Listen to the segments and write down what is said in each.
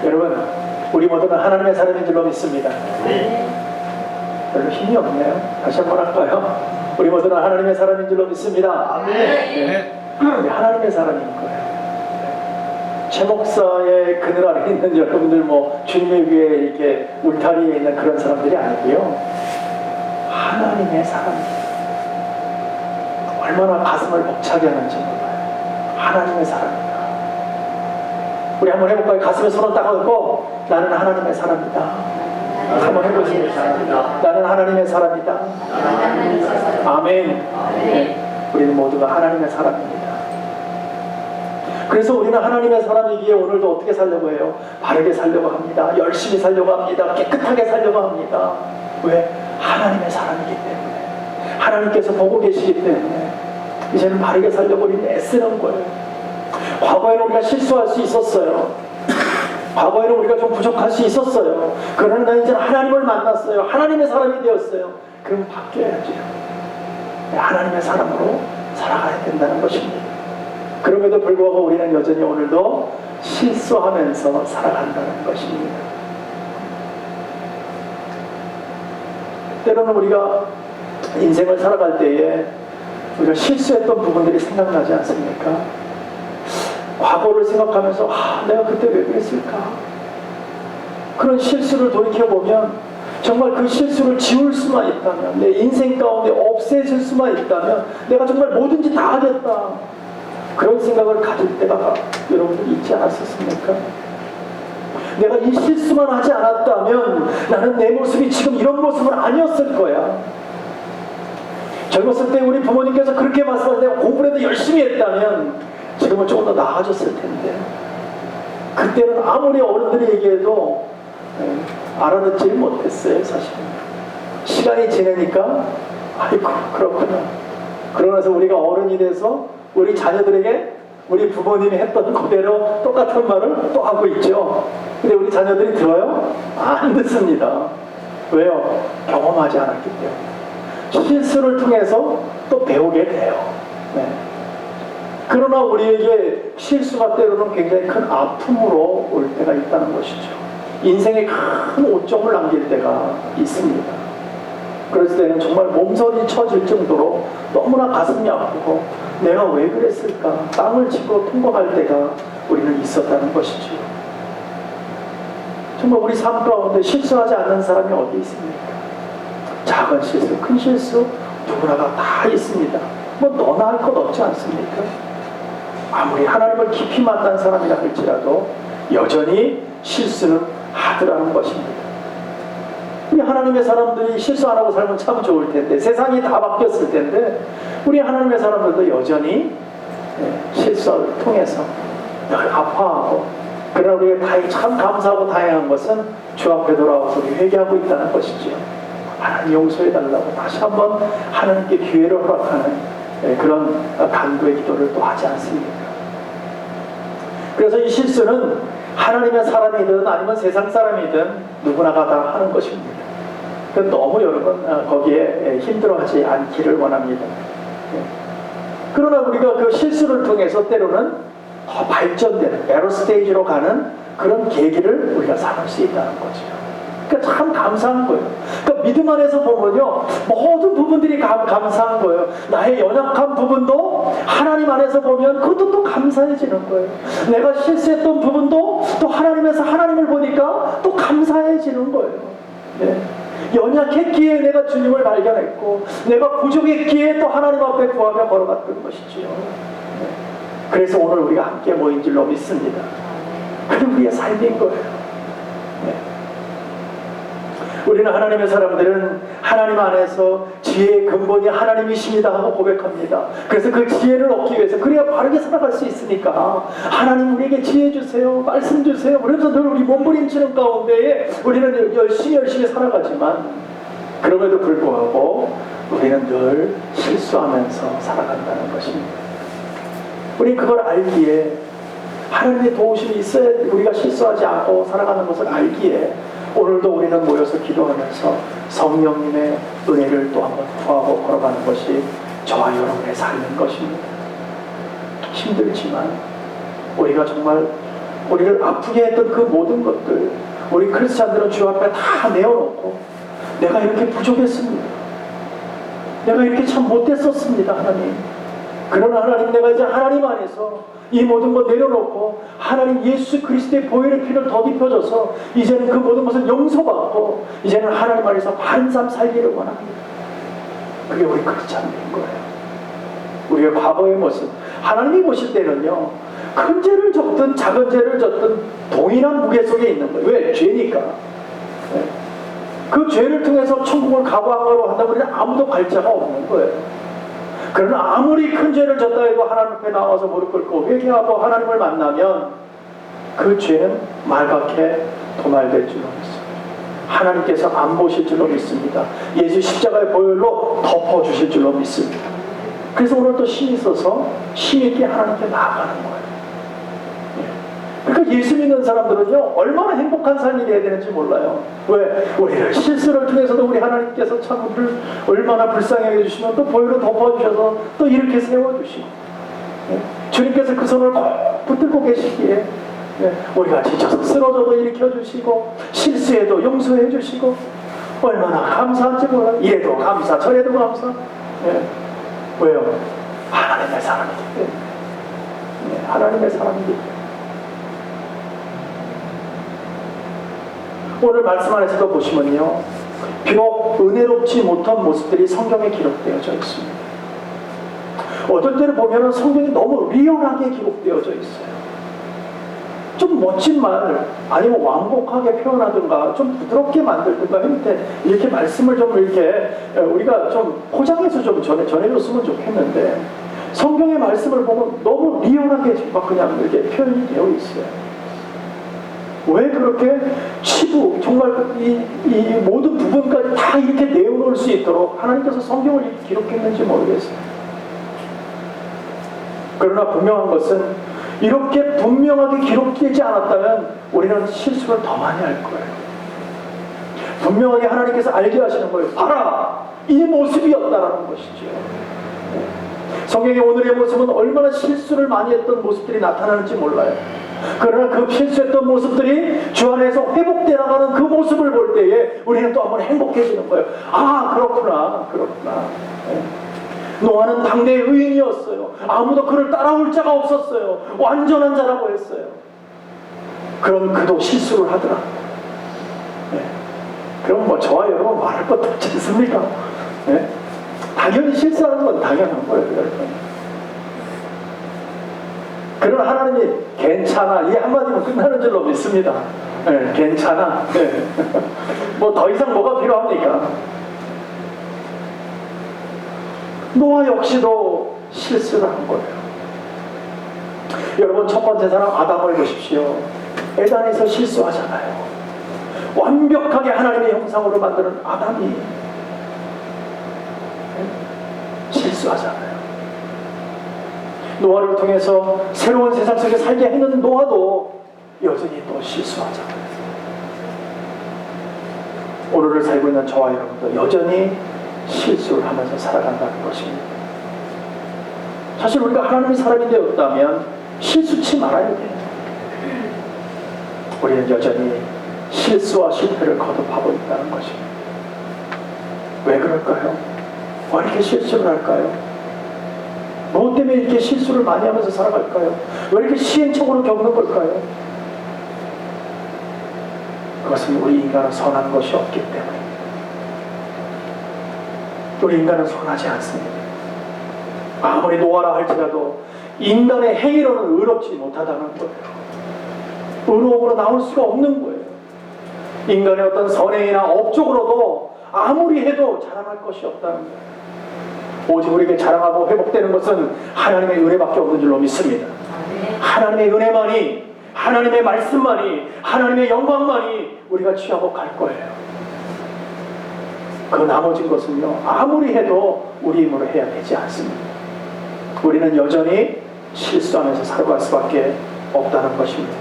여러분, 우리 모두는 하나님의 사람인 줄로 믿습니다. 별로 힘이 없네요. 다시 한번 할까요? 우리 모두는 하나님의 사람인 줄로 믿습니다. 우리 하나님의 사람인 거예요. 최 목사의 그늘 아래 있는 여러분들 주님의 위에 이렇게 울타리에 있는 그런 사람들이 아니고요, 하나님의 사람입니다. 얼마나 가슴을 벅차게 하는지 몰라요. 하나님의 사람입니다. 우리 한번 해볼까요? 가슴에 손을 딱 얹고 나는 하나님의 사람이다. 한번 해보십니다. 나는 하나님의 사람이다. 아멘. 우리는 모두가 하나님의 사람입니다. 그래서 우리는 하나님의 사람이기에 오늘도 어떻게 살려고 해요? 바르게 살려고 합니다. 열심히 살려고 합니다. 깨끗하게 살려고 합니다. 왜? 하나님의 사람이기 때문에, 하나님께서 보고 계시기 때문에 이제는 바르게 살려고 우리는 애쓰는 거예요. 과거에는 우리가 실수할 수 있었어요. 과거에는 우리가 좀 부족할 수 있었어요. 그러나 이제 하나님을 만났어요. 하나님의 사람이 되었어요. 그럼 바뀌어야죠. 하나님의 사람으로 살아가야 된다는 것입니다. 그럼에도 불구하고 우리는 여전히 오늘도 실수하면서 살아간다는 것입니다. 때로는 우리가 인생을 살아갈 때에 우리가 실수했던 부분들이 생각나지 않습니까? 과거를 생각하면서 내가 그때 왜 그랬을까? 그런 실수를 돌이켜보면 정말 그 실수를 지울 수만 있다면, 내 인생 가운데 없애질 수만 있다면 내가 정말 뭐든지 다 하겠다, 그런 생각을 가질 때가 여러분들 있지 않았었습니까? 내가 이 실수만 하지 않았다면 나는 내 모습이 지금 이런 모습은 아니었을 거야. 젊었을 때 우리 부모님께서 그렇게 말씀하실 때 공부라도 열심히 했다면 지금은 조금 더 나아졌을 텐데, 그때는 아무리 어른들이 얘기해도 알아듣지 못했어요. 사실은 시간이 지나니까 아이고 그렇구나. 그러면서 우리가 어른이 돼서 우리 자녀들에게 우리 부모님이 했던 그대로 똑같은 말을 또 하고 있죠. 근데 우리 자녀들이 들어요? 안 듣습니다. 왜요? 경험하지 않았기 때문에. 실수를 통해서 또 배우게 돼요. 네. 그러나 우리에게 실수가 때로는 굉장히 큰 아픔으로 올 때가 있다는 것이죠. 인생에 큰 오점을 남길 때가 있습니다. 그럴 때는 정말 몸서리 쳐질 정도로 너무나 가슴이 아프고 내가 왜 그랬을까, 땅을 치고 통곡할 때가 우리는 있었다는 것이죠. 정말 우리 삶 가운데 실수하지 않는 사람이 어디 있습니까? 작은 실수, 큰 실수 누구나가 다 있습니다. 너나 할 것 없지 않습니까? 아무리 하나님을 깊이 만난 사람이라 할지라도 여전히 실수는 하더라는 것입니다. 우리 하나님의 사람들이 실수 안 하고 살면 참 좋을 텐데, 세상이 다 바뀌었을 텐데 우리 하나님의 사람들도 여전히 실수를 통해서 늘 아파하고, 그러나 우리가 참 감사하고 다행한 것은 주 앞에 돌아와서 우리 회개하고 있다는 것이죠. 하나님 용서해달라고 다시 한번 하나님께 기회를 허락하는 그런 간구의 기도를 또 하지 않습니까? 그래서 이 실수는 하나님의 사람이든 아니면 세상 사람이든 누구나가 다 하는 것입니다. 너무 여러분 거기에 힘들어하지 않기를 원합니다. 그러나 우리가 그 실수를 통해서 때로는 더 발전되는 에러 스테이지로 가는 그런 계기를 우리가 삼을 수 있다는 거죠. 그러니까 참 감사한 거예요. 그러니까 믿음 안에서 보면요, 모든 부분들이 감사한 거예요. 나의 연약한 부분도 하나님 안에서 보면 그것도 또 감사해지는 거예요. 내가 실수했던 부분도 또 하나님에서 하나님을 보니까 또 감사해지는 거예요. 네. 연약했기에 내가 주님을 발견했고, 내가 부족했기에 또 하나님 앞에 구하며 걸어갔던 것이지요. 네. 그래서 오늘 우리가 함께 모인 줄로 믿습니다. 그게 우리의 삶인 거예요. 네. 우리는 하나님의 사람들은 하나님 안에서 지혜의 근본이 하나님이십니다 하고 고백합니다. 그래서 그 지혜를 얻기 위해서, 그래야 바르게 살아갈 수 있으니까 하나님 우리에게 지혜 주세요, 말씀 주세요. 그래서 늘 우리 몸부림치는 가운데에 우리는 열심히 살아가지만, 그럼에도 불구하고 우리는 늘 실수하면서 살아간다는 것입니다. 우리 그걸 알기에, 하나님의 도우심이 있어야 우리가 실수하지 않고 살아가는 것을 알기에 오늘도 우리는 모여서 기도하면서 성령님의 은혜를 또 한번 구하고 걸어가는 것이 저와 여러분의 삶인 것입니다. 힘들지만 우리가 정말 우리를 아프게 했던 그 모든 것들, 우리 크리스찬들은 주 앞에 다 내어놓고 내가 이렇게 부족했습니다. 내가 이렇게 참 못됐었습니다, 하나님. 그러나 하나님, 내가 이제 하나님 안에서 이 모든 것 내려놓고 하나님 예수 그리스도의 보혈의 피를 덧입혀줘서 이제는 그 모든 것을 용서받고 이제는 하나님 안에서 바른 삶 살기를 원합니다. 그게 우리 크리스찬인 거예요. 우리의 과거의 모습, 하나님이 보실 때는요, 큰 죄를 졌든 작은 죄를 졌든 동일한 무게 속에 있는 거예요. 왜? 죄니까. 그 죄를 통해서 천국을 가고 안 가고 한다면 우리는 아무도 갈 자가 없는 거예요. 그러나 아무리 큰 죄를 졌다 해도 하나님 앞에 나와서 무릎 꿇고 회개하고 하나님을 만나면 그 죄는 말갛게 도말될 줄로 믿습니다. 하나님께서 안 보실 줄로 믿습니다. 예수 십자가의 보혈로 덮어주실 줄로 믿습니다. 그래서 오늘 또 힘이 있어서 힘있게 하나님께 나아가는 거예요. 그러니까 예수 믿는 사람들은요, 얼마나 행복한 삶이 돼야 되는지 몰라요. 왜? 우리를 실수를 통해서도 우리 하나님께서 참 우리를 얼마나 불쌍하게 해주시면 또 보혈로 덮어주셔서 또 이렇게 세워주시고, 주님께서 그 손을 꼭 붙들고 계시기에 우리가 지쳐서 쓰러져도 일으켜주시고 실수해도 용서해주시고 얼마나 감사한지 몰라요. 이래도 감사, 저래도 감사. 왜요? 하나님의 사람이기 때문에. 하나님의 사람이기 때문에. 오늘 말씀 안에서도 보시면요, 비록 은혜롭지 못한 모습들이 성경에 기록되어져 있습니다. 어떤 때는 보면 성경이 너무 리얼하게 기록되어져 있어요. 좀 멋진 말, 아니면 완곡하게 표현하든가 좀 부드럽게 만들든가 했는데 이렇게 말씀을 좀 이렇게 우리가 좀 포장해서 좀 전해줬으면 좋겠는데 성경의 말씀을 보면 너무 리얼하게 막 그냥 이렇게 표현이 되어 있어요. 왜 그렇게 치부, 정말 이 모든 부분까지 다 이렇게 내어놓을 수 있도록 하나님께서 성경을 기록했는지 모르겠어요. 그러나 분명한 것은 이렇게 분명하게 기록되지 않았다면 우리는 실수를 더 많이 할 거예요. 분명하게 하나님께서 알게 하시는 거예요. 봐라! 이 모습이었다라는 것이죠. 성경의 오늘의 모습은 얼마나 실수를 많이 했던 모습들이 나타나는지 몰라요. 그러나 그 실수했던 모습들이 주 안에서 회복되어 나가는 그 모습을 볼 때에 우리는 또 한번 행복해지는 거예요. 아, 그렇구나. 노아는 당대의 의인이었어요. 아무도 그를 따라올 자가 없었어요. 완전한 자라고 했어요. 그럼 그도 실수를 하더라. 그럼 뭐 저와 여러분 말할 것도 없지 않습니까? 당연히 실수하는 건 당연한 거예요. 그러나 하나님이 괜찮아, 이 한마디면 끝나는 줄로 믿습니다. 괜찮아. 뭐 더 이상 뭐가 필요합니까? 노아 역시도 실수를 한 거예요. 여러분, 첫 번째 사람 아담을 보십시오. 에덴에서 실수하잖아요. 완벽하게 하나님의 형상으로 만드는 아담이 실수하잖아요. 노아를 통해서 새로운 세상 속에 살게 하는 노아도 여전히 또 실수하잖아요. 오늘을 살고 있는 저와 여러분도 여전히 실수를 하면서 살아간다는 것입니다. 사실 우리가 하나님의 사람이 되었다면 실수치 말아야 돼요. 우리는 여전히 실수와 실패를 거듭하고 있다는 것입니다. 왜 그럴까요? 왜 이렇게 실수를 할까요? 무엇 때문에 이렇게 실수를 많이 하면서 살아갈까요? 왜 이렇게 시행착오를 겪는 걸까요? 그것은 우리 인간은 선한 것이 없기 때문에. 우리 인간은 선하지 않습니다. 아무리 노아라 할지라도 인간의 행위로는 의롭지 못하다는 거예요. 의로움으로 나올 수가 없는 거예요. 인간의 어떤 선행이나 업적으로도 아무리 해도 자랑할 것이 없다는 거예요. 오직 우리에게 자랑하고 회복되는 것은 하나님의 은혜밖에 없는 줄로 믿습니다. 하나님의 은혜만이, 하나님의 말씀만이, 하나님의 영광만이 우리가 취하고 갈 거예요. 그 나머진 것은요, 아무리 해도 우리 힘으로 해야 되지 않습니다. 우리는 여전히 실수하면서 살아갈 수밖에 없다는 것입니다.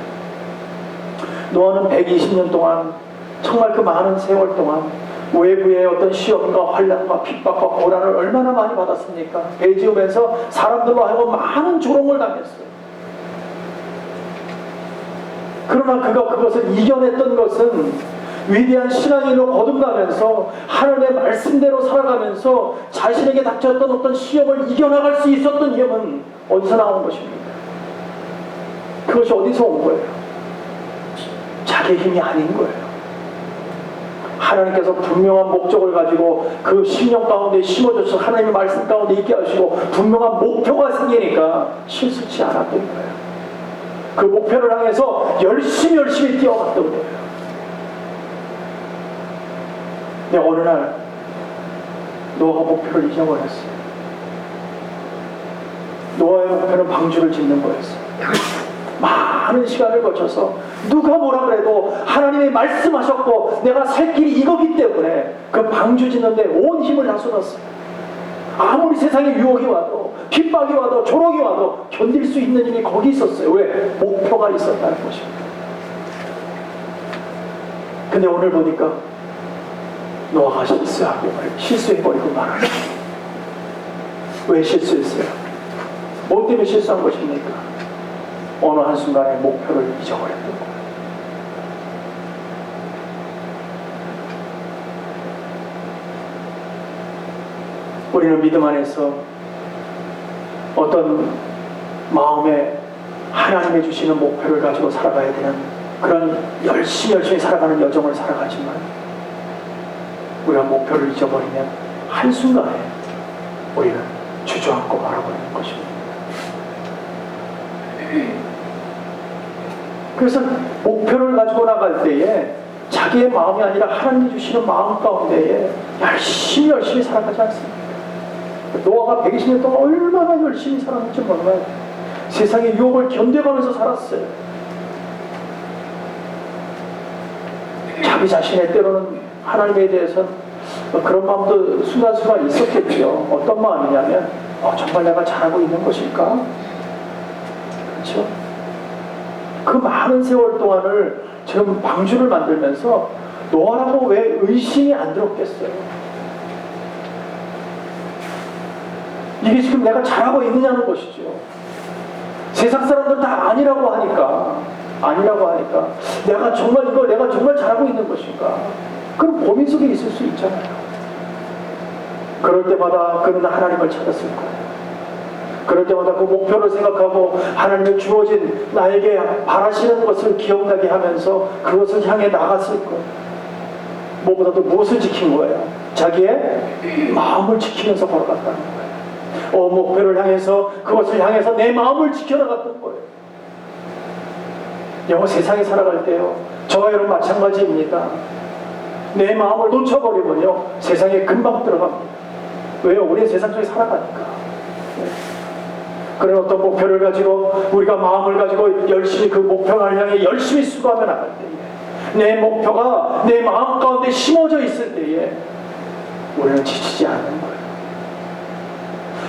노아는 120년 동안, 정말 그 많은 세월 동안 외부의 어떤 시험과 환난과 핍박과 고난을 얼마나 많이 받았습니까? 배 지으면서 사람들로 하여금 많은 조롱을 당했어요. 그러나 그가 그것을 이겨냈던 것은 위대한 신앙인으로 거듭나면서 하나님의 말씀대로 살아가면서 자신에게 닥쳤던 어떤 시험을 이겨나갈 수 있었던 힘은 어디서 나온 것입니까? 그것이 어디서 온 거예요? 자기의 힘이 아닌 거예요. 하나님께서 분명한 목적을 가지고 그 심령 가운데 심어줘서 하나님의 말씀 가운데 있게 하시고 분명한 목표가 생기니까 실수치 않았던 거예요. 그 목표를 향해서 열심히 뛰어갔던 거예요. 근데 어느 날 노아가 목표를 잊어버렸어요. 노아의 목표는 방주를 짓는 거였어요. 많은 시간을 거쳐서 누가 뭐라 그래도 하나님이 말씀하셨고 내가 살 길이 이거기 때문에 그 방주 짓는데 온 힘을 다 쏟았어요. 아무리 세상에 유혹이 와도 핍박이 와도 조롱이 와도 견딜 수 있는 힘이 거기 있었어요. 왜? 목표가 있었다는 것입니다. 근데 오늘 보니까 노아가 실수해버리고 말아요. 왜 실수했어요? 뭐 때문에 실수한 것입니까? 어느 한순간에 목표를 잊어버렸던 거예요. 우리는 믿음 안에서 어떤 마음에 하나님이 주시는 목표를 가지고 살아가야 되는 그런 열심히 살아가는 여정을 살아가지만 우리가 목표를 잊어버리면 한순간에 우리는 주저앉고 말아버리는 것입니다. 그래서 목표를 가지고 나갈 때에 자기의 마음이 아니라 하나님이 주시는 마음 가운데에 열심히 살아가지 않습니다. 노아가 120년 동안 얼마나 열심히 살았는지 몰라요. 세상의 유혹을 견뎌가면서 살았어요. 자기 자신의 때로는 하나님에 대해서는 그런 마음도 순간순간 있었겠죠. 어떤 마음이냐면 정말 내가 잘하고 있는 것일까? 그렇죠? 그 많은 세월 동안을 지금 방주를 만들면서 노아라고 왜 의심이 안 들었겠어요? 이게 지금 내가 잘하고 있느냐는 것이죠. 세상 사람들 다 아니라고 하니까 내가 정말 잘하고 있는 것인가? 그런 고민 속에 있을 수 있잖아요. 그럴 때마다 그는 하나님을 찾았을 거예요. 그럴 때마다 그 목표를 생각하고 하나님의 주어진 나에게 바라시는 것을 기억나게 하면서 그것을 향해 나갔을 거예요. 무엇보다도 무엇을 지킨 거예요? 자기의 마음을 지키면서 걸어갔다는 거예요. 목표를 향해서 그것을 향해서 내 마음을 지켜나갔던 거예요. 영어 세상에 살아갈 때요, 저와 여러분 마찬가지입니다. 내 마음을 놓쳐버리면요 세상에 금방 들어갑니다. 왜요? 우리는 세상 속에 살아가니까. 그런 어떤 목표를 가지고 우리가 마음을 가지고 열심히 그 목표를 향해 열심히 수고하며 나갈 때에 내 목표가 내 마음 가운데 심어져 있을 때에 우리는 지치지 않는 거예요.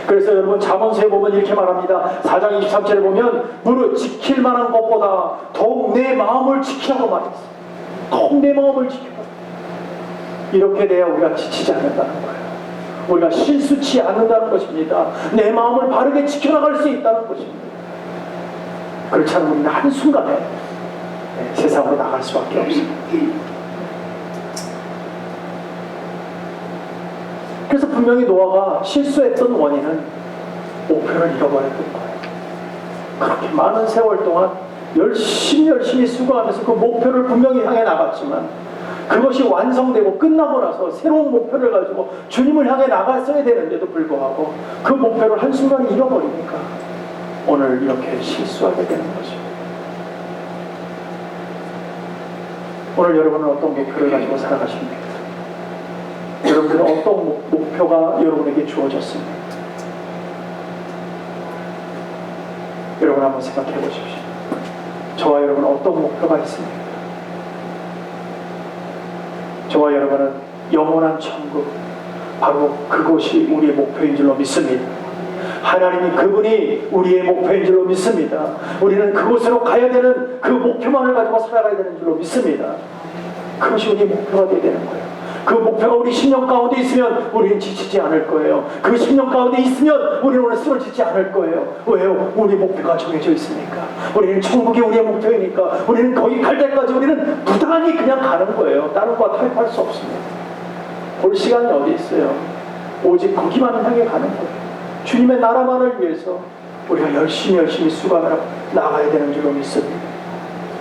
그래서 여러분 잠언서에 보면 이렇게 말합니다. 4장 23절에 보면 무릇 지킬 만한 것보다 더욱 내 마음을 지키라고 말했어요. 더욱 내 마음을 지켜라. 이렇게 돼야 우리가 지치지 않는다는 거예요. 우리가 실수치 않는다는 것입니다. 내 마음을 바르게 지켜나갈 수 있다는 것입니다. 그렇지 않으면 우리는 한순간에 세상으로 나갈 수밖에 없습니다. 그래서 분명히 노아가 실수했던 원인은 목표를 잃어버렸던 거예요. 그렇게 많은 세월 동안 열심히 수고하면서 그 목표를 분명히 향해 나갔지만 그것이 완성되고 끝나고 나서 새로운 목표를 가지고 주님을 향해 나갔어야 되는데도 불구하고 그 목표를 한순간에 잃어버리니까 오늘 이렇게 실수하게 되는 것입니다. 오늘 여러분은 어떤 목표를 가지고 살아가십니까? 여러분들은 어떤 목표가 여러분에게 주어졌습니까? 여러분 한번 생각해 보십시오. 저와 여러분은 어떤 목표가 있습니까? 저와 여러분은 영원한 천국, 바로 그곳이 우리의 목표인 줄로 믿습니다. 하나님이 그분이 우리의 목표인 줄로 믿습니다. 우리는 그곳으로 가야 되는 그 목표만을 가지고 살아가야 되는 줄로 믿습니다. 그것이 우리의 목표가 되어야 되는 거예요. 그 목표가 우리 심령 가운데 있으면 우리는 지치지 않을 거예요. 그 심령 가운데 있으면 우리는 오늘 쓰러지지 않을 거예요. 왜요? 우리 목표가 정해져 있으니까. 우리는 천국이 우리의 목표이니까. 우리는 거기 갈 때까지 우리는 부단히 그냥 가는 거예요. 다른 거와 타협할 수 없습니다. 볼 시간이 어디 있어요? 오직 거기만 향해 가는 거예요. 주님의 나라만을 위해서 우리가 열심히 수고하며 나가야 되는 줄로 믿습니다.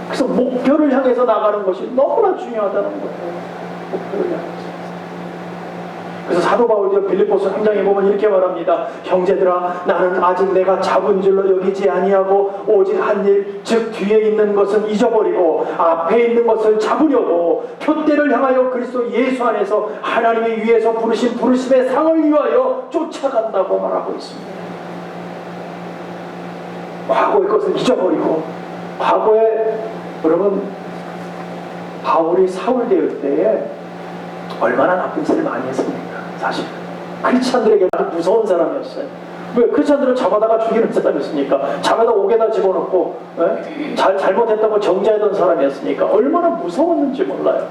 그래서 목표를 향해서 나가는 것이 너무나 중요하다는 거예요. 목표를 향해서. 그래서 사도 바울도 빌립보서 3장에 보면 이렇게 말합니다. 형제들아, 나는 아직 내가 잡은 줄로 여기지 아니하고 오직 한 일, 즉 뒤에 있는 것은 잊어버리고 앞에 있는 것을 잡으려고 표대를 향하여 그리스도 예수 안에서 하나님의 위에서 부르신 부르심의 상을 위하여 쫓아간다고 말하고 있습니다. 과거의 것을 잊어버리고, 과거에 여러분 바울이 사울 대회 때에 얼마나 나쁜 짓을 많이 했습니까? 사실 크리스찬들에게 아주 무서운 사람이었어요. 왜? 크리스찬들은 잡아다가 죽이는 사람이었으니까. 잡아다 옥에다 집어넣고 잘못했다고 정죄하던 사람이었으니까 얼마나 무서웠는지 몰라요.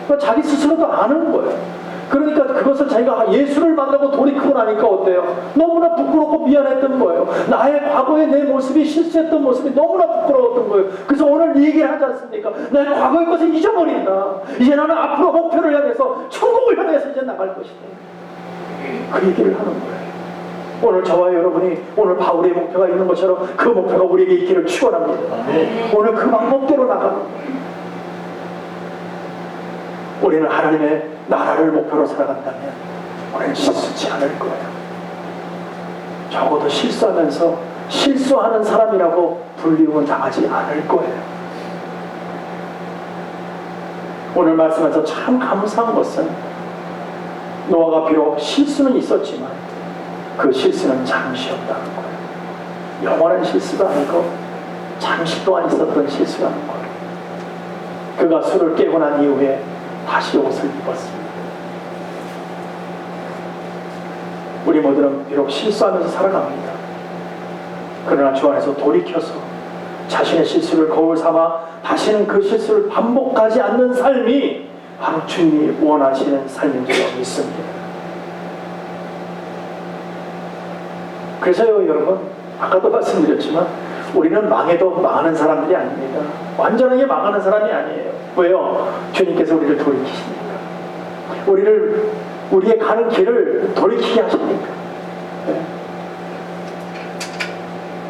그러니까 자기 스스로도 아는 거예요. 그러니까 그것을 자기가 예수를 만나고 돌이키고 나니까 어때요? 너무나 부끄럽고 미안했던 거예요. 나의 과거의 내 모습이, 실수했던 모습이 너무나 부끄러웠던 거예요. 그래서 오늘 이 얘기를 하지 않습니까? 나의 과거의 것을 잊어버린다. 이제 나는 앞으로 목표를 향해서, 천국을 향해서 이제 나갈 것이다. 그 얘기를 하는 거예요. 오늘 저와 여러분이 오늘 바울의 목표가 있는 것처럼 그 목표가 우리에게 있기를 축원합니다. 오늘 그 방법대로 나가는 거예요. 우리는 하나님의 나라를 목표로 살아간다면 우리는 실수치 않을 거예요. 적어도 실수하면서 실수하는 사람이라고 불리움은 당하지 않을 거예요. 오늘 말씀에서 참 감사한 것은 노아가 비록 실수는 있었지만 그 실수는 잠시였다는 거예요. 영원한 실수가 아니고 잠시 동안 있었던 실수라는 거예요. 그가 술을 깨고 난 이후에 다시 옷을 입었습니다. 우리 모두는 비록 실수하면서 살아갑니다. 그러나 주 안에서 돌이켜서 자신의 실수를 거울 삼아 다시는 그 실수를 반복하지 않는 삶이 바로 주님이 원하시는 삶인 줄 믿습니다. 그래서요, 여러분, 아까도 말씀드렸지만 우리는 망해도 망하는 사람들이 아닙니다. 완전하게 망하는 사람이 아니에요. 왜요? 주님께서 우리를 돌이키시니까. 우리의 가는 길을 돌이키게 하시니까. 네.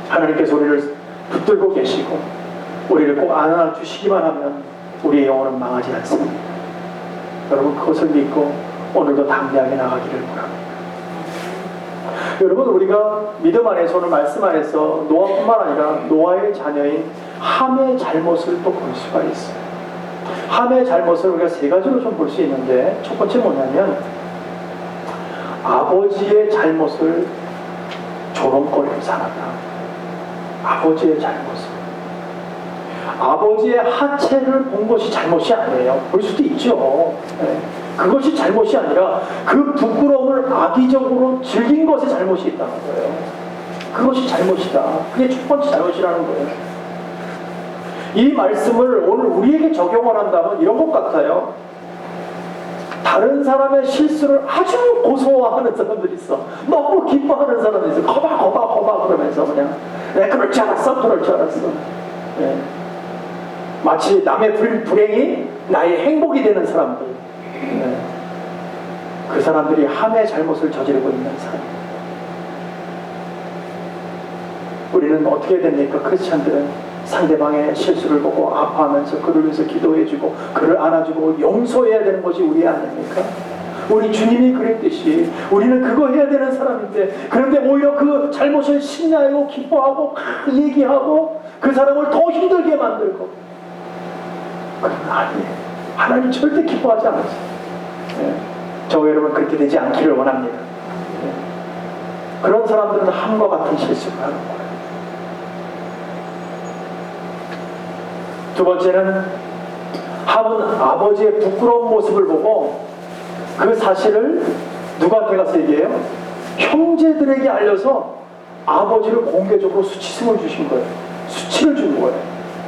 하나님께서 우리를 붙들고 계시고 우리를 꼭 안아주시기만 하면 우리의 영혼은 망하지 않습니다. 여러분, 그것을 믿고 오늘도 담대하게 나가기를 바랍니다. 여러분, 우리가 믿음 안에서, 오늘 말씀 안에서 노아뿐만 아니라 노아의 자녀인 함의 잘못을 또 볼 수가 있어요. 함의 잘못을 우리가 세 가지로 좀 볼 수 있는데, 첫 번째 뭐냐면 아버지의 잘못을 조롱거리고 살았다. 아버지의 잘못을, 아버지의 하체를 본 것이 잘못이 아니에요. 볼 수도 있죠. 네. 그것이 잘못이 아니라 그 부끄러움을 악의적으로 즐긴 것에 잘못이 있다는 거예요. 그것이 잘못이다. 그게 첫 번째 잘못이라는 거예요. 이 말씀을 오늘 우리에게 적용을 한다면 이런 것 같아요. 다른 사람의 실수를 아주 고소화하는 사람들이 있어. 너무 기뻐하는 사람들이 있어. 거봐 그러면서 그냥 그럴 줄 알았어. 네. 마치 남의 불행이 나의 행복이 되는 사람들. 네. 그 사람들이 함의 잘못을 저지르고 있는 사람. 우리는 어떻게 됩니까? 크리스찬들은 상대방의 실수를 보고 아파하면서 그를 위해서 기도해주고 그를 안아주고 용서해야 되는 것이 우리 아닙니까? 우리 주님이 그랬듯이 우리는 그거 해야 되는 사람인데, 그런데 오히려 그 잘못을 신뢰하고 기뻐하고 얘기하고 그 사람을 더 힘들게 만들고. 그건 아니에요. 하나님 절대 기뻐하지 않으세요. 네. 저와 여러분 그렇게 되지 않기를 원합니다. 네. 그런 사람들은 함과 같은 실수를 하는 거예요. 두 번째는 함은 아버지의 부끄러운 모습을 보고 그 사실을 누구한테 가서 얘기해요? 형제들에게 알려서 아버지를 공개적으로 수치심을 주신 거예요. 수치를 준 거예요.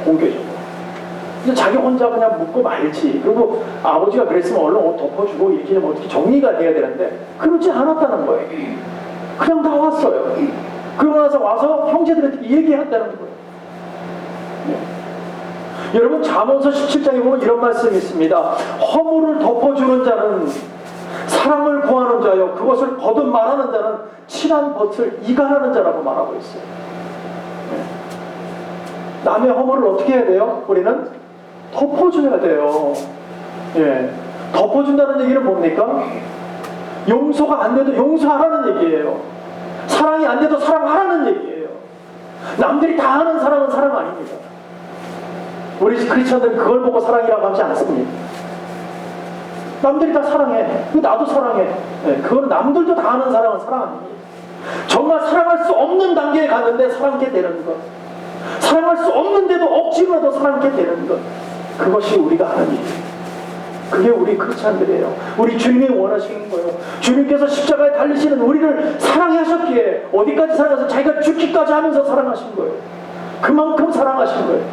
공개적으로. 근데 자기 혼자 그냥 묻고 말지. 그리고 아버지가 그랬으면 얼른 옷 덮어주고 얘기 좀 어떻게 정리가 돼야 되는데 그러지 않았다는 거예요. 그냥 다 왔어요. 그러고 나서 와서 형제들한테 얘기했다는 거예요. 여러분 잠언서 17장에 보면 이런 말씀이 있습니다. 허물을 덮어주는 자는 사랑을 구하는 자요, 그것을 거듭 말하는 자는 친한 벗을 이간하는 자라고 말하고 있어요. 남의 허물을 어떻게 해야 돼요? 우리는 덮어줘야 돼요. 예. 덮어준다는 얘기는 뭡니까? 용서가 안 돼도 용서하라는 얘기예요. 사랑이 안 돼도 사랑하라는 얘기예요. 남들이 다 하는 사랑은 사랑 아닙니다. 우리 크리스천들은 그걸 보고 사랑이라고 하지 않습니다. 남들이 다 사랑해. 나도 사랑해. 네, 그건 남들도 다 하는 사랑은 사랑 아닙니다. 정말 사랑할 수 없는 단계에 갔는데 사랑하게 되는 것. 사랑할 수 없는데도 억지로라도 사랑하게 되는 것. 그것이 우리가 하는 일이에요. 그게 우리 크리스천들이에요. 우리 주님이 원하시는 거예요. 주님께서 십자가에 달리시는 우리를 사랑하셨기에 어디까지 사랑해서 자기가 죽기까지 하면서 사랑하신 거예요. 그만큼 사랑하신 거예요.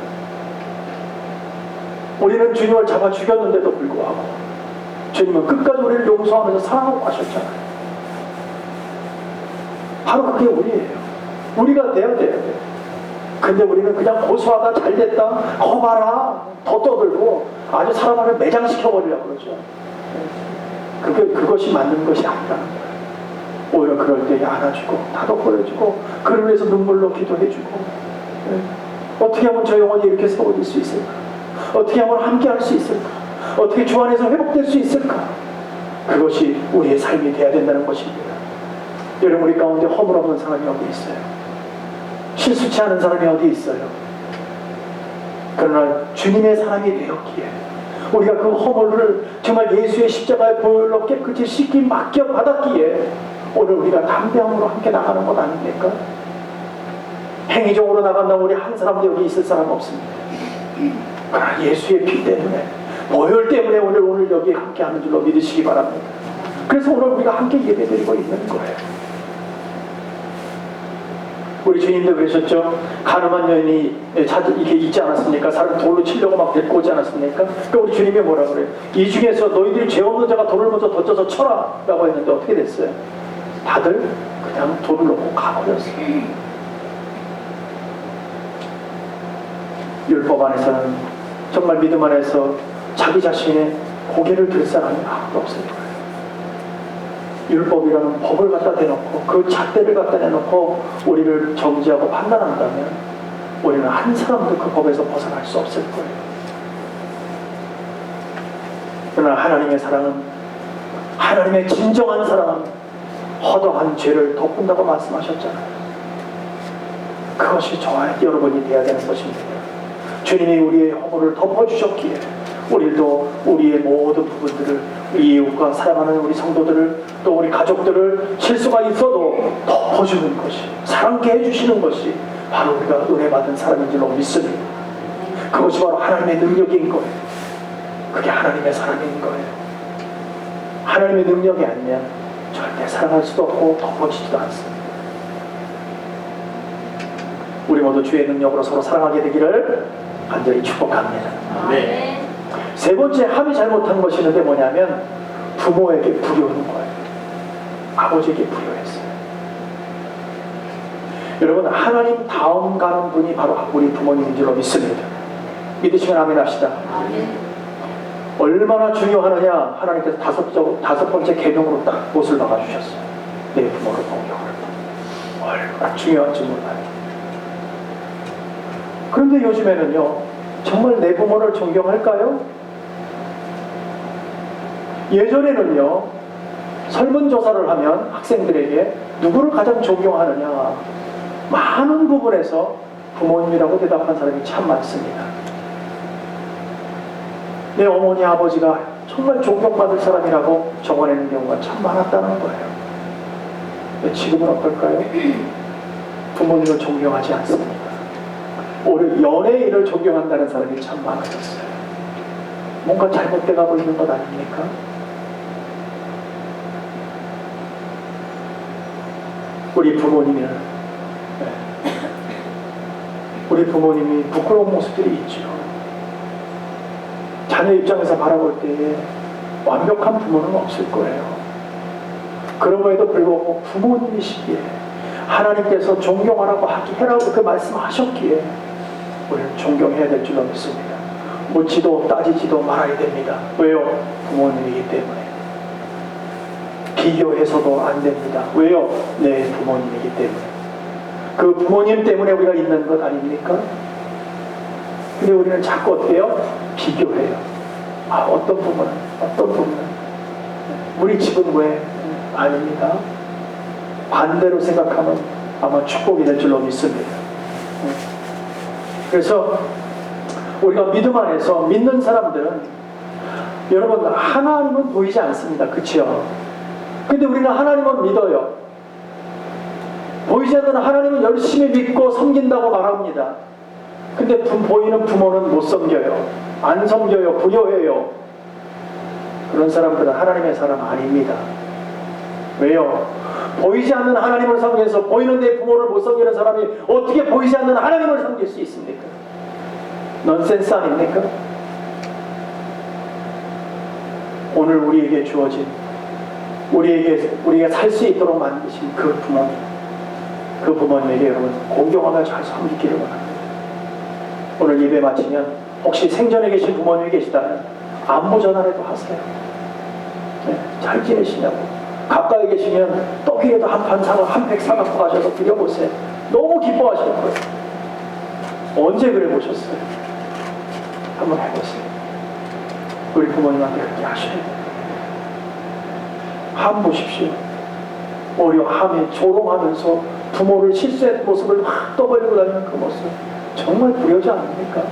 우리는 주님을 잡아 죽였는데도 불구하고 주님은 끝까지 우리를 용서하면서 사랑하고 가셨잖아요. 바로 그게 우리예요. 우리가 돼야 돼요. 근데 우리는 그냥 고소하다, 잘됐다, 봐라, 더 떠들고 아주 사람을 매장시켜버리려고 그러죠. 그것이 맞는 것이 아니라는 거예요. 오히려 그럴 때 안아주고 다독거려주고 그를 위해서 눈물로 기도해주고 어떻게 하면 저 영혼이 이렇게 세워질 수 있을까? 어떻게 하면 함께 할 수 있을까? 어떻게 주 안에서 회복될 수 있을까? 그것이 우리의 삶이 되어야 된다는 것입니다. 여러분, 우리 가운데 허물 없는 사람이 어디 있어요? 실수치 않은 사람이 어디 있어요? 그러나 주님의 사람이 되었기에 우리가 그 허물을 정말 예수의 십자가의 보혈로 깨끗이 씻기 맡겨받았기에 오늘 우리가 담대함으로 함께 나가는 것 아닙니까? 행위적으로 나간다면 우리 한 사람도 여기 있을 사람 없습니다. 그러나 예수의 피 때문에, 보혈 때문에 오늘 여기 함께 하는 줄로 믿으시기 바랍니다. 그래서 오늘 우리가 함께 예배드리고 있는 거예요. 우리 주님도 그러셨죠. 가늠한 여인이 이렇게 있지 않았습니까? 사람 돌로 치려고 막 데리고 오지 않았습니까? 그러니까 우리 주님이 뭐라 그래요? 이 중에서 너희들이 죄 없는 자가 돌을 먼저 던져서 쳐라 라고 했는데 어떻게 됐어요? 다들 그냥 돌을 놓고 가버렸어요. 율법 안에서는 정말 믿음 안에서 자기 자신의 고개를 들 사람이 아무도 없을 거예요. 율법이라는 법을 갖다 대놓고 그 잣대를 갖다 내놓고 우리를 정지하고 판단한다면 우리는 한 사람도 그 법에서 벗어날 수 없을 거예요. 그러나 하나님의 사랑은, 하나님의 진정한 사랑은 허다한 죄를 덮는다고 말씀하셨잖아요. 그것이 저와 여러분이 되어야 되는 것입니다. 주님이 우리의 허물을 덮어주셨기에 우리도 우리의 모든 부분들을, 우리 이웃과 사랑하는 우리 성도들을, 또 우리 가족들을 실수가 있어도 덮어주는 것이, 사랑케 해주시는 것이 바로 우리가 은혜 받은 사람인 줄로 믿습니다. 그것이 바로 하나님의 능력인 거예요. 그게 하나님의 사랑인 거예요. 하나님의 능력이 아니면 절대 사랑할 수도 없고 덮어지지도 않습니다. 우리 모두 주의 능력으로 서로 사랑하게 되기를 간절히 축복합니다. 네. 세 번째, 함이 잘못한 것이 있는데 뭐냐면 부모에게 불효한 거예요. 아버지에게 불효했어요. 여러분, 하나님 다음 가는 분이 바로 우리 부모님인 줄로 믿습니다. 믿으시면 아멘 합시다. 얼마나 중요하느냐, 하나님께서 다섯 번째 계명으로 딱 못을 박아주셨어요. 내 부모를 공경하라. 얼마나 중요한지 몰라요. 그런데 요즘에는요, 정말 내 부모를 존경할까요? 예전에는요, 설문조사를 하면 학생들에게 누구를 가장 존경하느냐, 많은 부분에서 부모님이라고 대답한 사람이 참 많습니다. 내 어머니 아버지가 정말 존경받을 사람이라고 적어내는 경우가 참 많았다는 거예요. 근데 지금은 어떨까요? 부모님을 존경하지 않습니다. 오히려 연예인을 존경한다는 사람이 참 많아졌어요. 뭔가 잘못돼 가고 있는 것 아닙니까? 우리 부모님이 부끄러운 모습들이 있죠. 자녀 입장에서 바라볼 때에 완벽한 부모는 없을 거예요. 그럼에도 불구하고 부모님이시기에 하나님께서 존경하라고 해라고 그 말씀하셨기에 우리는 존경해야 될 줄로 믿습니다. 묻지도 따지지도 말아야 됩니다. 왜요? 부모님이기 때문에. 비교해서도 안 됩니다. 왜요? 내 부모님이기 때문에. 그 부모님 때문에 우리가 있는 것 아닙니까? 근데 우리는 자꾸 어때요? 비교해요. 어떤 부분은 우리 집은 왜? 아닙니다. 반대로 생각하면 아마 축복이 될 줄로 믿습니다. 그래서 우리가 믿음 안에서 믿는 사람들은 여러분 하나님은 보이지 않습니다. 그렇죠? 근데 우리는 하나님은 믿어요. 보이지 않는 하나님은 열심히 믿고 섬긴다고 말합니다. 근데 보이는 부모는 못 섬겨요. 안 섬겨요. 부여해요. 그런 사람들은 하나님의 사람 아닙니다. 왜요? 보이지 않는 하나님을 섬겨서 보이는 내 부모를 못 섬기는 사람이 어떻게 보이지 않는 하나님을 섬길 수 있습니까? 넌센스 아닙니까? 오늘 우리에게 주어진 우리가 살 수 있도록 만드신 그 부모님에게 여러분 공경하며 잘 섬기기를 원합니다. 오늘 예배 마치면 혹시 생전에 계신 부모님이 계시다면 안부 전화라도 하세요. 네, 잘 지내시냐고. 가까이 계시면 떡이라도 한 팩 사갖고 가셔서 드려보세요. 너무 기뻐하실 거예요. 언제 그래 보셨어요? 한번 해보세요. 우리 부모님한테 그렇게 하셔야 돼요. 함 보십시오. 함이 조롱하면서 부모를 실수한 모습을 확 떠벌리고 다니는 그 모습 정말 두려우지 않습니까?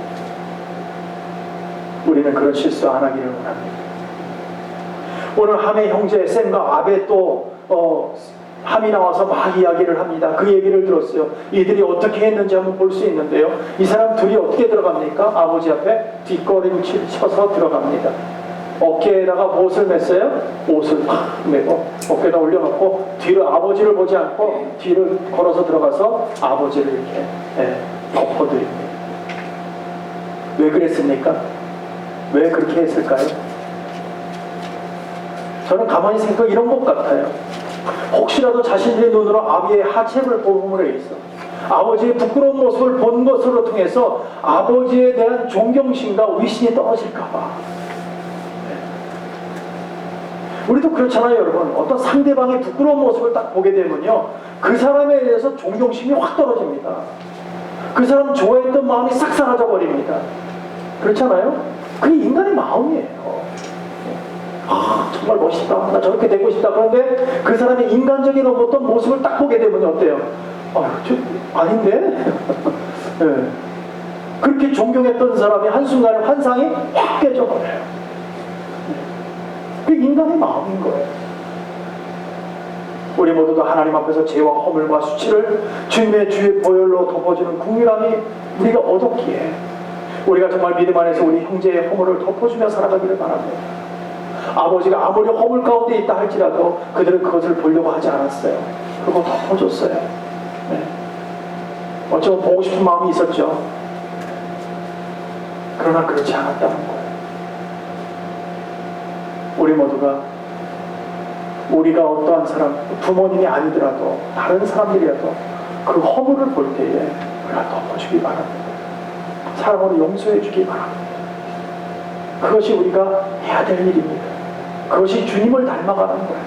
우리는 그런 실수 안 하기를 원합니다. 오늘 함의 형제 샘과 아베 또 함이 나와서 막 이야기를 합니다. 그 얘기를 들었어요. 이들이 어떻게 했는지 한번 볼 수 있는데요. 이 사람 둘이 어떻게 들어갑니까? 아버지 앞에 뒷걸음질 쳐서 들어갑니다. 어깨에다가 무엇을 맸어요? 옷을 막 메고 어깨에다 올려놓고 뒤로 아버지를 보지 않고 뒤를 걸어서 들어가서 아버지를 이렇게 덮어드립니다. 왜 그랬습니까? 왜 그렇게 했을까요? 저는 가만히 생각해 이런 것 같아요. 혹시라도 자신들의 눈으로 아비의 하체를 보음으로 해서 아버지의 부끄러운 모습을 본 것으로 통해서 아버지에 대한 존경심과 위신이 떨어질까봐. 우리도 그렇잖아요, 여러분. 어떤 상대방의 부끄러운 모습을 딱 보게 되면요, 그 사람에 대해서 존경심이 확 떨어집니다. 그 사람 좋아했던 마음이 싹 사라져 버립니다. 그렇잖아요? 그게 인간의 마음이에요. 정말 멋있다. 나 저렇게 되고 싶다. 그런데 그 사람의 인간적인 어떤 모습을 딱 보게 되면 어때요? 저 아닌데? 네. 그렇게 존경했던 사람이 한순간에 환상이 확 깨져버려요. 그게 인간의 마음인 거예요. 우리 모두도 하나님 앞에서 죄와 허물과 수치를 주님의 주의 보혈로 덮어주는 국률함이 우리가 얻었기에 우리가 정말 믿음 안에서 우리 형제의 허물을 덮어주며 살아가기를 바랍니다. 아버지가 아무리 허물 가운데 있다 할지라도 그들은 그것을 보려고 하지 않았어요. 그거 덮어줬어요. 네. 어쩌면 보고 싶은 마음이 있었죠. 그러나 그렇지 않았다는 거예요. 우리 모두가 우리가 어떠한 사람, 부모님이 아니더라도 다른 사람들이라도 그 허물을 볼 때에 우리가 덮어주기 바랍니다. 사람으로 용서해 주기 바랍니다. 그것이 우리가 해야 될 일입니다. 그것이 주님을 닮아가는 거예요.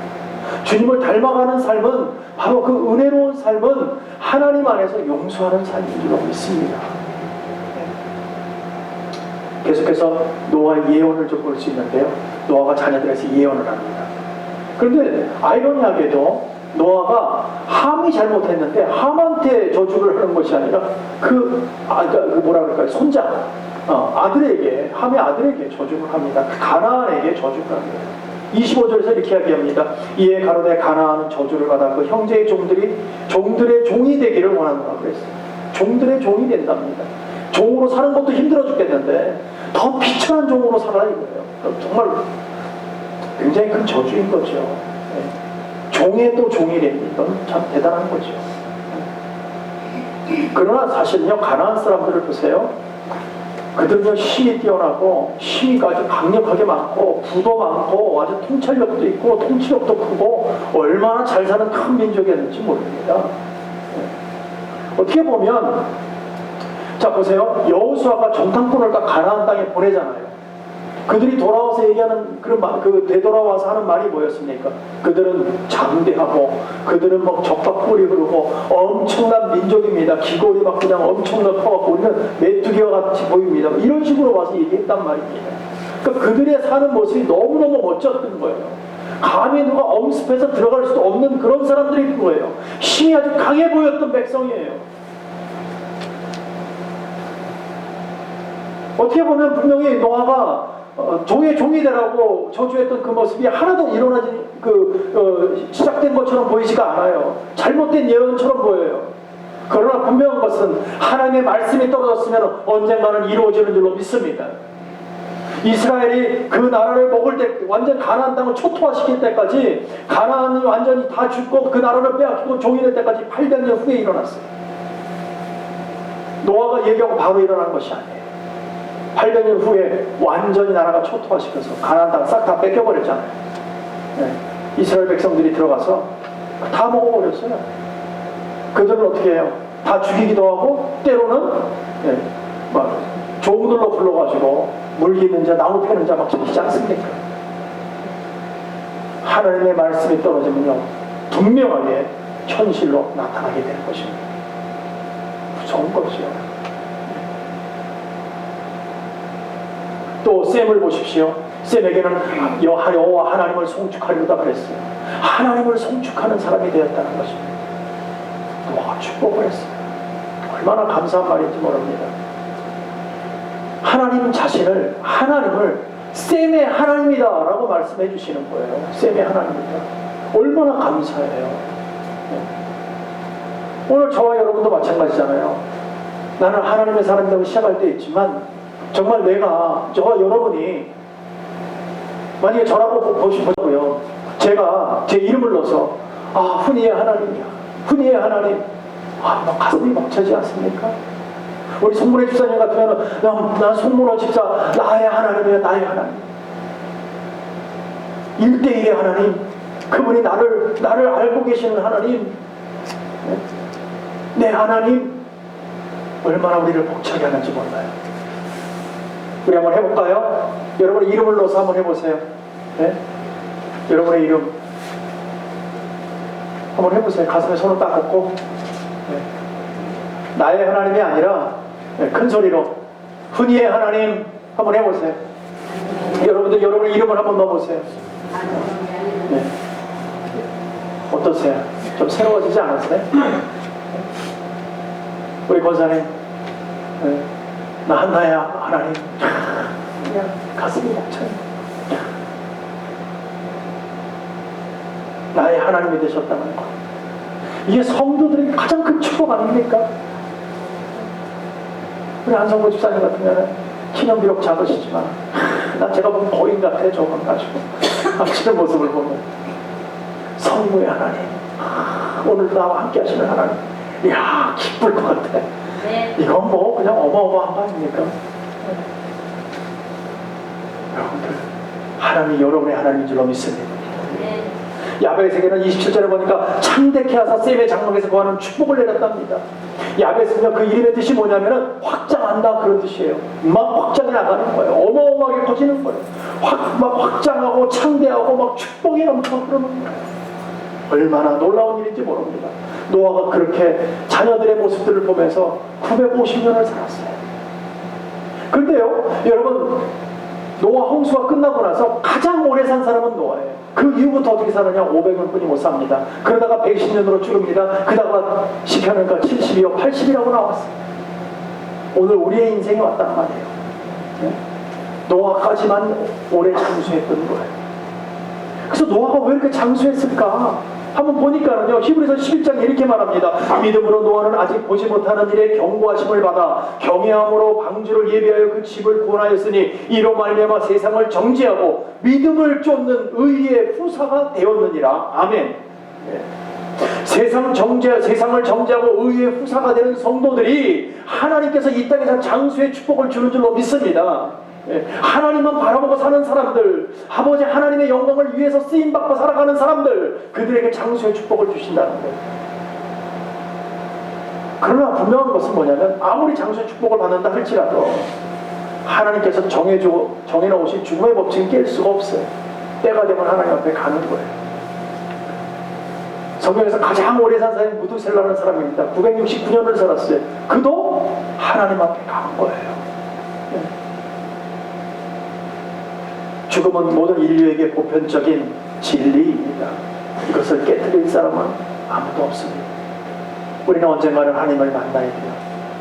주님을 닮아가는 삶은 바로 그 은혜로운 삶은 하나님 안에서 용서하는 삶인 줄로 믿습니다. 계속해서 노아의 예언을 좀 볼 수 있는데요. 노아가 자녀들에서 예언을 합니다. 그런데 아이러니하게도 노아가 함이 잘못했는데 함한테 저주를 하는 것이 아니라 손자 아들에게, 함의 아들에게 저주를 합니다. 가나안에게 저주를 합니다. 25절에서 이렇게 이야기합니다. 이에 가로되 가나안은 저주를 받아 그 형제의 종들의 종이 되기를 원한다 그랬어요. 종들의 종이 된답니다. 종으로 사는 것도 힘들어 죽겠는데 더 비천한 종으로 살아라 이거예요. 정말 굉장히 큰 저주인 거죠. 종의 또 종이 됩니다. 이건 참 대단한 거죠. 그러나 사실은요, 가나안 사람들을 보세요. 그들은요 힘이 뛰어나고 힘이 아주 강력하게 많고 부도 많고 아주 통찰력도 있고 통치력도 크고 얼마나 잘 사는 큰 민족이었는지 모릅니다. 어떻게 보면 자 보세요. 여호수아가 정탐꾼을 다 가나안 땅에 보내잖아요. 그들이 돌아와서 얘기하는 그 되돌아와서 하는 말이 뭐였습니까? 그들은 장대하고 그들은 막 적과 뿔이 흐르고 엄청난 민족입니다. 기골이 막 그냥 엄청나게 커갖고 우리는 메뚜기와 같이 보입니다. 이런 식으로 와서 얘기했단 말입니다. 그러니까 그들의 사는 모습이 너무너무 멋졌던 거예요. 감히 누가 엄습해서 들어갈 수도 없는 그런 사람들인 거예요. 힘이 아주 강해 보였던 백성이에요. 어떻게 보면 분명히 노아가 종의 종이 되라고 저주했던 그 모습이 하나도 일어나지 시작된 것처럼 보이지가 않아요. 잘못된 예언처럼 보여요. 그러나 분명한 것은 하나님의 말씀이 떨어졌으면 언젠가는 이루어지는 줄로 믿습니다. 이스라엘이 그 나라를 먹을 때 완전 가나안 땅을 초토화시킬 때까지 가나안이 완전히 다 죽고 그 나라를 빼앗기고 종이 될 때까지 800년 후에 일어났어요. 노아가 얘기하고 바로 일어난 것이 아니에요. 800년 후에 완전히 나라가 초토화시켜서 가나안 땅 싹 다 뺏겨버렸잖아요. 네. 이스라엘 백성들이 들어가서 다 먹어버렸어요. 그들은 어떻게 해요? 다 죽이기도 하고 때로는 막 종들로 불러가지고 물기는 자 나무 패는 자 막 시키지 않습니까? 하나님의 말씀이 떨어지면요 분명하게 현실로 나타나게 되는 것입니다. 무서운 것이요. 또 셈을 보십시오. 셈에게는 여호와 하나님을 송축하리로다 그랬어요. 하나님을 송축하는 사람이 되었다는 것입니다. 와, 축복을 했어요. 얼마나 감사한 말인지 모릅니다. 하나님 자신을 하나님을 셈의 하나님이다 라고 말씀해 주시는 거예요. 셈의 하나님이다. 얼마나 감사해요. 오늘 저와 여러분도 마찬가지잖아요. 나는 하나님의 사람이라고 시작할 때 있지만 정말 저와 여러분이 만약에 저라고 보시고요. 제가 제 이름을 넣어서 훈이의 하나님이야. 훈이의 하나님. 막 가슴이 벅차지 않습니까? 우리 송문회 집사님 같으면 난 송문호 집사 나의 하나님이야. 나의 하나님. 1대1의 하나님. 그분이 나를 알고 계시는 하나님. 내 하나님. 얼마나 우리를 벅차게 하는지 몰라요. 우리 한번 해볼까요? 여러분의 이름을 넣어서 한번 해보세요. 네? 여러분의 이름 한번 해보세요. 가슴에 손을 딱 얹고 네. 나의 하나님이 아니라 큰 소리로 훈이의 하나님 한번 해보세요. 여러분들 여러분의 이름을 한번 넣어보세요. 네. 어떠세요? 좀 새로워지지 않았어요? 우리 권사님 네. 나 한나야 하나님. 그냥 가슴이 벅차요. 나의 하나님이 되셨다는 것. 이게 성도들의 가장 큰 축복 아닙니까? 우리 한성구 집사님 같으면 키는 비록 작으시지만 난 제가 보면 거인 같아. 조금 가지고 하시는 모습을 보면 성부의 하나님 오늘도 나와 함께 하시는 하나님 이야 기쁠 것 같아. 이건 뭐 그냥 어마어마한 거 아닙니까? 여러분들 하나님이 여러분의 하나님인 줄로 믿습니다. 야벳에게는 27절에 보니까 창대케 하사 셈의 장막에서 거하는 축복을 내렸답니다. 야벳은요 그 이름의 뜻이 뭐냐면은 확장한다 그런 뜻이에요. 막 확장해 나가는 거예요. 어마어마하게 커지는 거예요. 막 확장하고 창대하고 막 축복이 넘쳐 흐르는 거예요. 얼마나 놀라운 일인지 모릅니다. 노아가 그렇게 자녀들의 모습들을 보면서 950년을 살았어요. 그런데요 여러분 노아 홍수가 끝나고 나서 가장 오래 산 사람은 노아예요. 그 이후부터 어떻게 사느냐 500년뿐이 못 삽니다. 그러다가 110년으로 줄입니다. 그러다가 시편은 70이요 80이라고 나왔어요. 오늘 우리의 인생이 왔단 말이에요. 네? 노아까지만 오래 장수했던 거예요. 그래서 노아가 왜 이렇게 장수했을까? 한번 보니까는요 히브리서 11장에 이렇게 말합니다. 믿음으로 노아는 아직 보지 못하는 일에 경고하심을 받아 경외함으로 방주를 예비하여 그 집을 구원하였으니 이로 말미암아 세상을 정죄하고 믿음을 쫓는 의의 후사가 되었느니라. 아멘. 네. 세상을 정죄하고 의의 후사가 되는 성도들이 하나님께서 이 땅에서 장수의 축복을 주는 줄로 믿습니다. 하나님만 바라보고 사는 사람들, 아버지 하나님의 영광을 위해서 쓰임받고 살아가는 사람들, 그들에게 장수의 축복을 주신다는 거예요. 그러나 분명한 것은 뭐냐면, 아무리 장수의 축복을 받는다 할지라도 하나님께서 정해놓으신 죽음의 법칙은 깰 수가 없어요. 때가 되면 하나님 앞에 가는 거예요. 성경에서 가장 오래 산 사람이 무두셀라는 사람입니다. 969년을 살았어요. 그도 하나님 앞에 간 거예요. 죽음은 모든 인류에게 보편적인 진리입니다. 이것을 깨뜨릴 사람은 아무도 없습니다. 우리는 언젠가는 하나님을 만나야 돼요.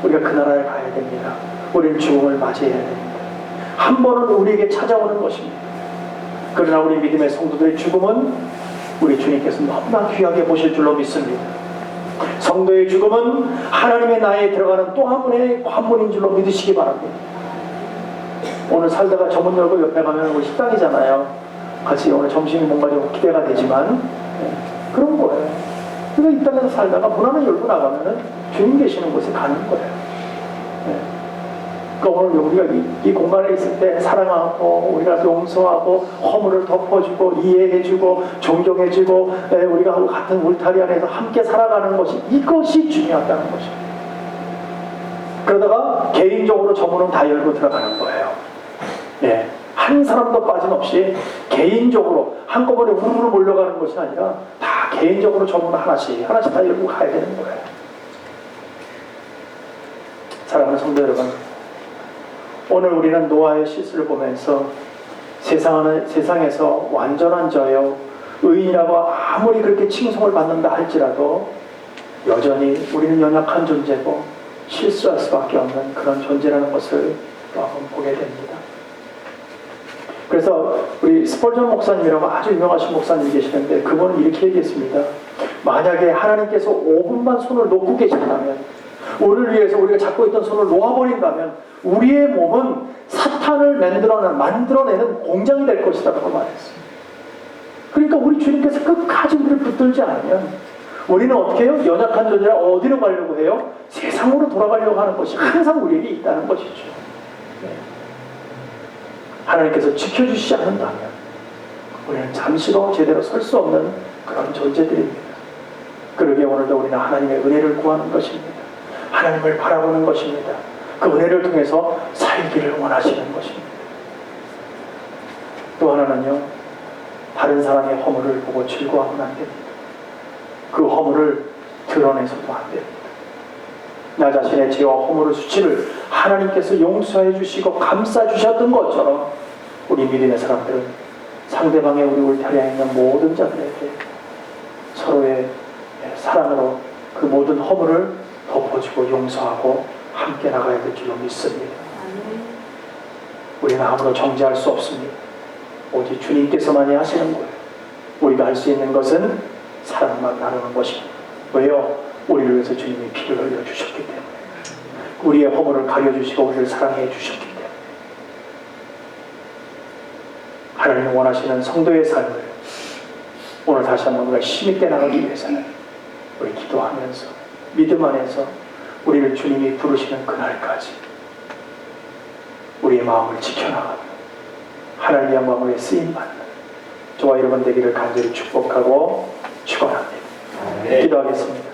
우리가 그 나라에 가야 됩니다. 우리는 죽음을 맞이해야 됩니다. 한 번은 우리에게 찾아오는 것입니다. 그러나 우리 믿음의 성도들의 죽음은 우리 주님께서 너무나 귀하게 보실 줄로 믿습니다. 성도의 죽음은 하나님의 나라에 들어가는 또 한 분의 관문인 줄로 믿으시기 바랍니다. 오늘 살다가 저문 열고 옆에 가면 우리 식당이잖아요. 같이 오늘 점심이 뭔가 좀 기대가 되지만 그런 거예요. 그래서 이 땅에서 살다가 문 하나 열고 나가면은 주님 계시는 곳에 가는 거예요. 그러니까 오늘 우리가 이 공간에 있을 때 사랑하고 우리가 용서하고 허물을 덮어주고 이해해주고 존경해주고 우리가 같은 울타리 안에서 함께 살아가는 것이, 이것이 중요하다는 것입니다. 그러다가 개인적으로 저 문은 다 열고 들어가는 거예요. 한 사람도 빠짐없이 개인적으로 한꺼번에 우르르 몰려가는 것이 아니라 다 개인적으로 저 문을 하나씩 다 열고 가야 되는 거예요. 사랑하는 성도 여러분, 오늘 우리는 노아의 실수를 보면서 세상에서 완전한 자요, 의인이라고 아무리 그렇게 칭송을 받는다 할지라도 여전히 우리는 연약한 존재고 실수할 수밖에 없는 그런 존재라는 것을 또 한번 보게 됩니다. 그래서 우리 스펄전 목사님이라고 아주 유명하신 목사님이 계시는데, 그분은 이렇게 얘기했습니다. 만약에 하나님께서 5분만 손을 놓고 계신다면, 우리를 위해서 우리가 잡고 있던 손을 놓아버린다면 우리의 몸은 사탄을 만들어내는 공장이 될 것이라고 말했어요. 그러니까 우리 주님께서 끝까지 우리를 붙들지 않으면 우리는 어떻게 해요? 연약한 존재라 어디로 가려고 해요? 세상으로 돌아가려고 하는 것이 항상 우리에게 있다는 것이죠. 하나님께서 지켜주시지 않는다면 우리는 잠시도 제대로 설 수 없는 그런 존재들입니다. 그러기에 오늘도 우리는 하나님의 은혜를 구하는 것입니다. 하나님을 바라보는 것입니다. 그 은혜를 통해서 살기를 원하시는 것입니다. 또 하나는요, 다른 사람의 허물을 보고 즐거워하면 안 됩니다. 그 허물을 드러내서도 안 됩니다. 나 자신의 죄와 허물의 수치를 하나님께서 용서해 주시고 감싸 주셨던 것처럼 우리 믿음의 사람들은 상대방의 우리 울타리에 있는 모든 자들에게 서로의 사랑으로 그 모든 허물을 덮어주고 용서하고 함께 나가야 될 줄로 믿습니다. 우리는 아무도 정죄할 수 없습니다. 오직 주님께서만이 하시는 거예요. 우리가 할 수 있는 것은 사랑만 나누는 것입니다. 왜요? 우리를 위해서 주님이 피를 흘려주셨기 때문에, 우리의 허물을 가려주시고 우리를 사랑해 주셨기 때문에. 하나님 원하시는 성도의 삶을 오늘 다시 한번 우리가 힘있게 나가기 위해서는 우리 기도하면서 믿음 안에서 우리를 주님이 부르시는 그날까지 우리의 마음을 지켜나가며 하나님의 영광에 쓰임받는 저와 여러분 되기를 간절히 축복하고 축원합니다. 기도하겠습니다.